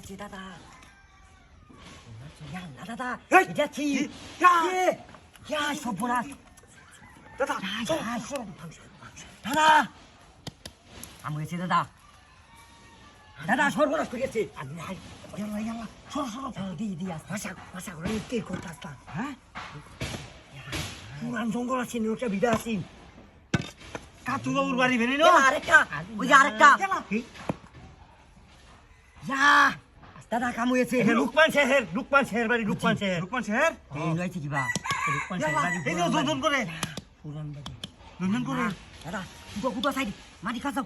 আছে দাদা না দাদা এই, যাচ্ছি সব বোনাস দাদা দাদা আমি হয়েছে দাদা দাদা সর্বনাশ করেছে সরো সরো দি ভাষা করে কে করতে আসলাম হ্যাঁ পুরান জঙ্গল আছে ওটা বিদা আছি কাতু বাবুর বাড়ি ভেনে আরেকটা ওই যে আরেকটা দাদা কাম হয়েছে লুকমান শেহের বাড়ি লুকমান শেহের নয়ছে কিবা লুকমান শেহের বাড়ি এই যে দুজন করে পুরান বাড়ি দুজন করে দাদা কুটো সাইড মাটি খাসাও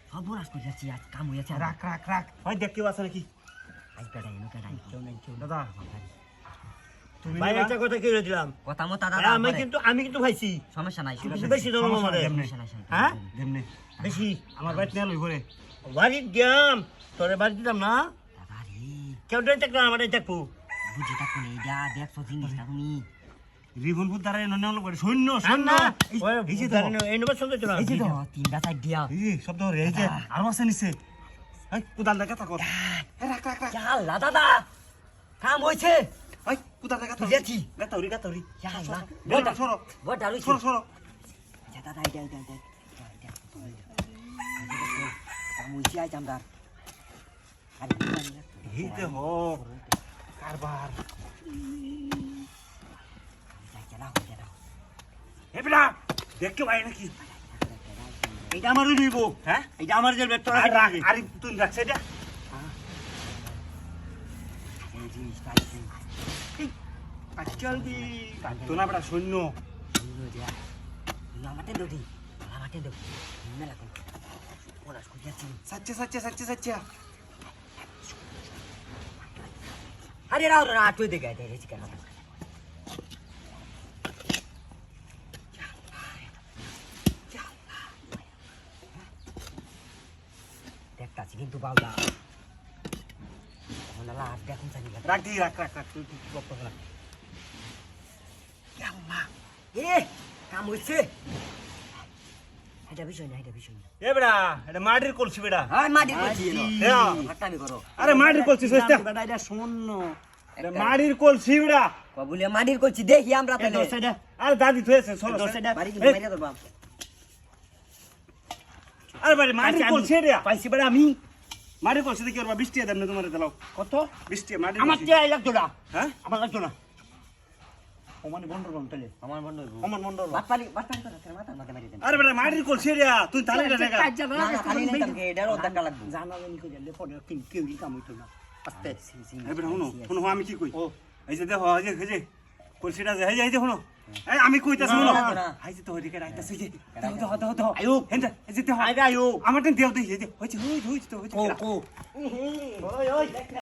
সর্বনাশ করে যাচ্ছি আজ কাম হয়েছে রাখ ভাই দেখতে পাচ্ছ নাকি আজ পেটাই কেউ নাই দাদা তুমি ভাই একটা কথা কইরে দিলাম কথা মতো দাদা আমি কিন্তু ভাইছি সমস্যা নাই বেশি দরম আমাদের হ্যাঁ যেমনে বেশি আমার বাড়িতে নেল করে বাড়ির গেম তোরে বাড়ি দিতাম না দাদা রে কেউ ডেন থাকলে আমার দেখবো বুঝি থাকুন এইটা দেখছো জিনিসটা তুমি রিভনপুর দ্বারা নেল করে সৈন্য এই যে এই নম্বর সঙ্গে চলে এই যে তো তিনটা সাইড দিয়া এই যে শব্দ হরে এই যে আরো আছে নিচে এই কুদাল দেখা থাকো রাখ চাল্লা দাদা কাম হয়েছে এই কুদাল দেখা থাকো যাচ্ছি গাতাউরি চাল্লা সরো বড় ডালুই সরো দাদা এটা কাম হয়েছে আজ আমরা এই যে হ কারবার এ বেটা দেখতে পাই নাকি এটা আমারই নিব হ্যাঁ এটা আমার যে বেট তোরা রাখ আরে তুই রাখছ এটা আজকাল দি তো না বেটা সৈন্য সাচ্চা अरे राव ना आठवे दे गए थे चिकन देखता सी किंतु बावला होला लास्ट দেখুন জানি রাখ দি রাখ তুই গপ্প কর আল্লাহ এ কাম হইছে এটা বিষয় না এ বেটা এটা মাটির কলসি বেটা আর মাটি করছি হ্যাঁ হাতামি করো আরে মাটির কলসি সস্তা বেটা এটা শূন্য এটা মাটির কলসি বেটা কবুলে মাটির করছি দেখি আমরা তাহলে দোসেটা আরে দাদি থয়েছে চলো দোসেটা বাড়ি কি মারিয়া তো বাপ আরে বাড়ি মাটির কলসি রে পাইছি বেটা আমি মাটির কলসি দেখি আর 20 টাকা দেন না তোমার দিলাও কত 20 টাকা মাটির আমার কলসি। চেয়ে লাগতো না হ্যাঁ আমার লাগতো না ওমানে বন্ধ করুন তাহলে আমার বন্ধ হইবো আমার বন্ধ বাটপালি করে তোর মাথা মারি দেন আরে বেটা মাটির কলসি রে তুই তালে দেখা না খালি নাই তামকে এটার অর্ধেকটা লাগবে জানা জানি করে দিলে পরে কেউ কাম হইতো না আস্তে এই বেটা শুনো আমি কি কই ও এই যে দেখো এই যে কলসিটা যে এই যে শুনো এই আমি কইতাছি শুনো এই যে তো ওদিকে রাইতাছে যে দাও আয়ো হেন্দা এই যে দেখো আয়ো আমার টেন দেও দেই এই যে হইছে তো হইছে ও ও ওই ওই